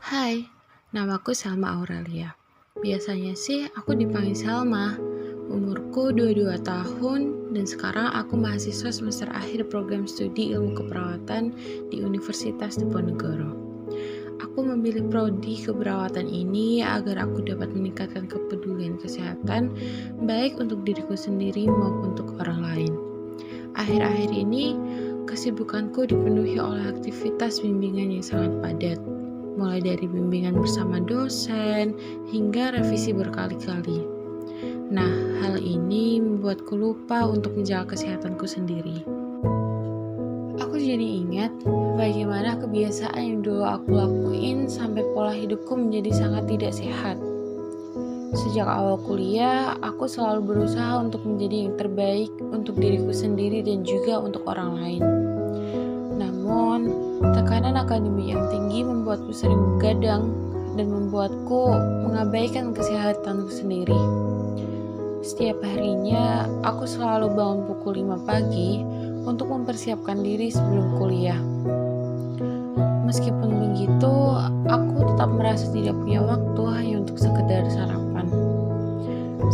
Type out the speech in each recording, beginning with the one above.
Hai, namaku Salma Aurelia. Biasanya sih aku dipanggil Salma. Umurku 22 tahun dan sekarang aku mahasiswa semester akhir program studi ilmu keperawatan di Universitas Diponegoro. Aku memilih prodi keperawatan ini agar aku dapat meningkatkan kepedulian kesehatan baik untuk diriku sendiri maupun untuk orang lain. Akhir-akhir ini, kesibukanku dipenuhi oleh aktivitas bimbingan yang sangat padat, mulai dari bimbingan bersama dosen hingga revisi berkali-kali. Nah, hal ini membuatku lupa untuk menjaga kesehatanku sendiri. Aku jadi ingat bagaimana kebiasaan yang dulu aku lakuin sampai pola hidupku menjadi sangat tidak sehat. Sejak awal kuliah, aku selalu berusaha untuk menjadi yang terbaik untuk diriku sendiri dan juga untuk orang lain. Namun, tekanan akademik yang tinggi membuatku sering begadang dan membuatku mengabaikan kesehatanku sendiri. Setiap harinya, aku selalu bangun pukul 5 pagi untuk mempersiapkan diri sebelum kuliah. Meskipun begitu, aku tetap merasa tidak punya waktu hanya untuk sekedar sarapan.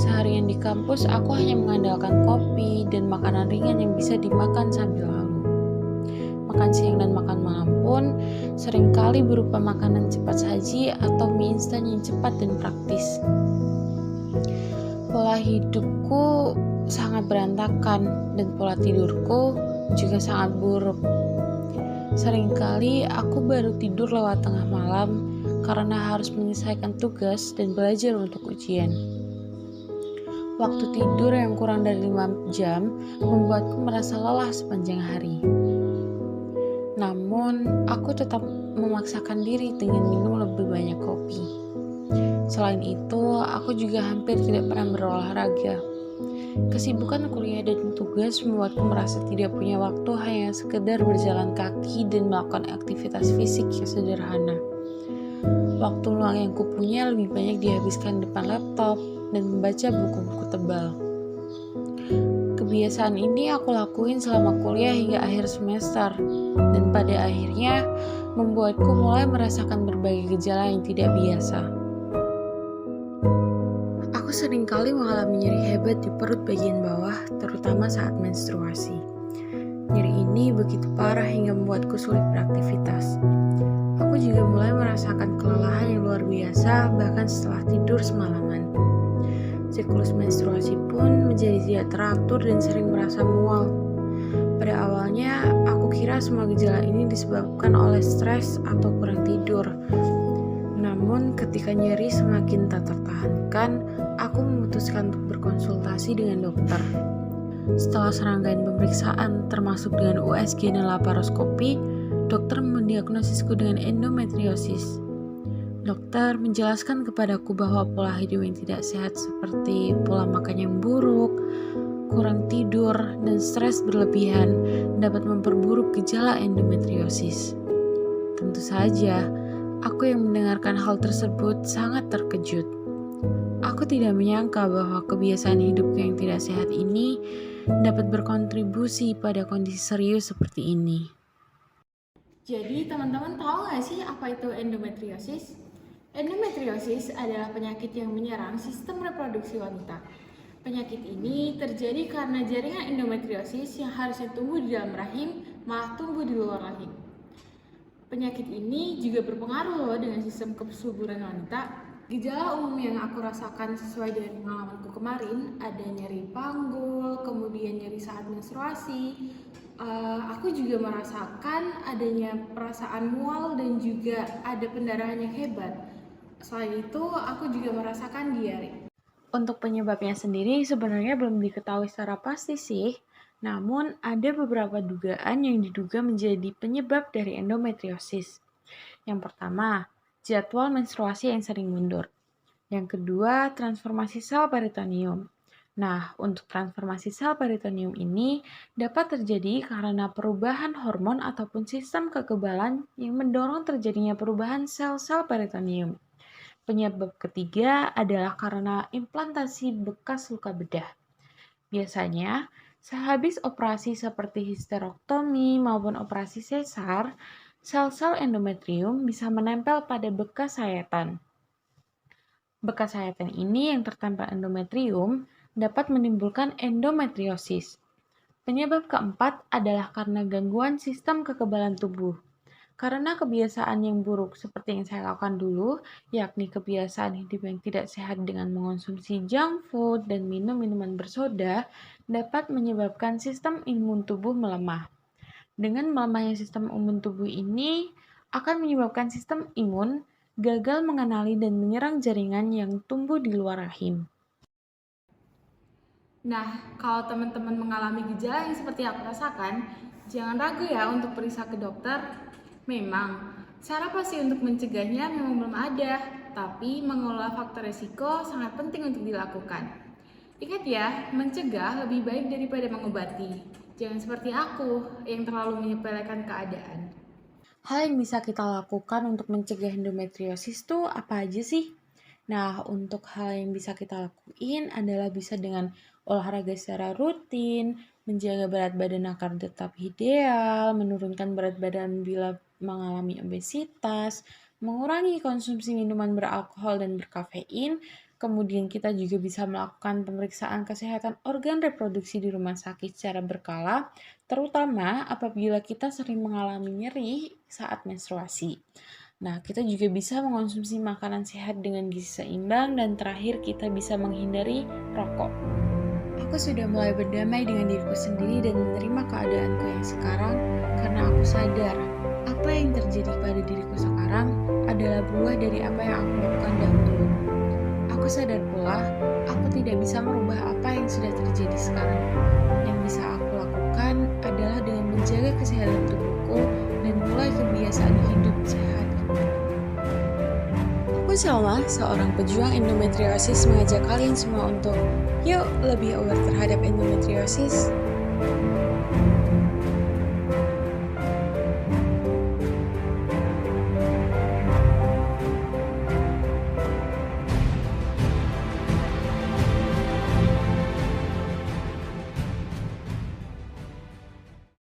Seharian di kampus, aku hanya mengandalkan kopi dan makanan ringan yang bisa dimakan sambil lalu. Makan siang dan makan malam pun seringkali berupa makanan cepat saji atau mie instan yang cepat dan praktis. Pola hidupku sangat berantakan dan pola tidurku juga sangat buruk. Seringkali aku baru tidur lewat tengah malam karena harus menyelesaikan tugas dan belajar untuk ujian. Waktu tidur yang kurang dari 5 jam membuatku merasa lelah sepanjang hari. Namun, aku tetap memaksakan diri dengan minum lebih banyak kopi. Selain itu, aku juga hampir tidak pernah berolahraga. Kesibukan kuliah dan tugas membuatku merasa tidak punya waktu hanya sekedar berjalan kaki dan melakukan aktivitas fisik yang sederhana. Waktu luang yang kupunya lebih banyak dihabiskan depan laptop dan membaca buku-buku tebal. Kebiasaan ini aku lakuin selama kuliah hingga akhir semester, dan pada akhirnya membuatku mulai merasakan berbagai gejala yang tidak biasa. Aku seringkali mengalami nyeri hebat di perut bagian bawah, terutama saat menstruasi. Nyeri ini begitu parah hingga membuatku sulit beraktivitas. Aku juga mulai merasakan kelelahan yang luar biasa, bahkan setelah tidur semalaman. Siklus menstruasi pun menjadi tidak teratur dan sering merasa mual. Pada awalnya, aku kira semua gejala ini disebabkan oleh stres atau kurang tidur. Namun, ketika nyeri semakin tak tertahankan, aku memutuskan untuk berkonsultasi dengan dokter. Setelah serangkaian pemeriksaan, termasuk dengan USG dan laparoskopi, dokter mendiagnosisku dengan endometriosis. Dokter menjelaskan kepadaku bahwa pola hidup yang tidak sehat seperti pola makan yang buruk, kurang tidur, dan stres berlebihan dapat memperburuk gejala endometriosis. Tentu saja, aku yang mendengarkan hal tersebut sangat terkejut. Aku tidak menyangka bahwa kebiasaan hidup yang tidak sehat ini dapat berkontribusi pada kondisi serius seperti ini. Jadi teman-teman tahu nggak sih apa itu endometriosis? Endometriosis adalah penyakit yang menyerang sistem reproduksi wanita. Penyakit ini terjadi karena jaringan endometriosis yang harusnya tumbuh di dalam rahim malah tumbuh di luar rahim. Penyakit ini juga berpengaruh loh dengan sistem kesuburan wanita. Gejala umum yang aku rasakan sesuai dengan pengalamanku kemarin ada nyeri panggul, kemudian nyeri saat menstruasi. Aku juga merasakan adanya perasaan mual dan juga ada pendarahan yang hebat. Selain itu, aku juga merasakan diare. Untuk penyebabnya sendiri sebenarnya belum diketahui secara pasti sih, namun ada beberapa dugaan yang diduga menjadi penyebab dari endometriosis. Yang pertama, jadwal menstruasi yang sering mundur. Yang kedua, transformasi sel peritoneum. Nah, untuk transformasi sel peritoneum ini dapat terjadi karena perubahan hormon ataupun sistem kekebalan yang mendorong terjadinya perubahan sel-sel peritoneum. Penyebab ketiga adalah karena implantasi bekas luka bedah. Biasanya, sehabis operasi seperti histerektomi maupun operasi sesar, Sel-sel endometrium bisa menempel pada bekas sayatan. Bekas sayatan ini yang tertempel endometrium dapat menimbulkan endometriosis. Penyebab keempat adalah karena gangguan sistem kekebalan tubuh. Karena kebiasaan yang buruk seperti yang saya lakukan dulu, yakni kebiasaan hidup yang tidak sehat dengan mengonsumsi junk food dan minum minuman bersoda, dapat menyebabkan sistem imun tubuh melemah. Dengan melemahnya sistem imun tubuh ini akan menyebabkan sistem imun gagal mengenali dan menyerang jaringan yang tumbuh di luar rahim. Nah, kalau teman-teman mengalami gejala yang seperti aku rasakan, jangan ragu ya untuk periksa ke dokter. Memang, cara pasti untuk mencegahnya memang belum ada, tapi mengelola faktor risiko sangat penting untuk dilakukan. Ingat ya, mencegah lebih baik daripada mengobati. Jangan seperti aku yang terlalu menyepelekan keadaan. Hal yang bisa kita lakukan untuk mencegah endometriosis itu apa aja sih? Nah, untuk hal yang bisa kita lakuin adalah bisa dengan olahraga secara rutin, menjaga berat badan agar tetap ideal, menurunkan berat badan bila mengalami obesitas, mengurangi konsumsi minuman beralkohol dan berkafein, kemudian kita juga bisa melakukan pemeriksaan kesehatan organ reproduksi di rumah sakit secara berkala, terutama apabila kita sering mengalami nyeri saat menstruasi. Nah, kita juga bisa mengonsumsi makanan sehat dengan gizi seimbang dan terakhir kita bisa menghindari rokok. Aku sudah mulai berdamai dengan diriku sendiri dan menerima keadaanku yang sekarang karena aku sadar apa yang terjadi pada diriku sekarang adalah buah dari apa yang aku lakukan dahulu. Aku sadar pula, aku tidak bisa merubah apa yang sudah terjadi sekarang. Yang bisa aku lakukan adalah dengan menjaga kesehatan tubuhku dan mulai kebiasaan hidup sehat. Aku Salma, seorang pejuang endometriosis, mengajak kalian semua untuk yuk lebih aware terhadap endometriosis.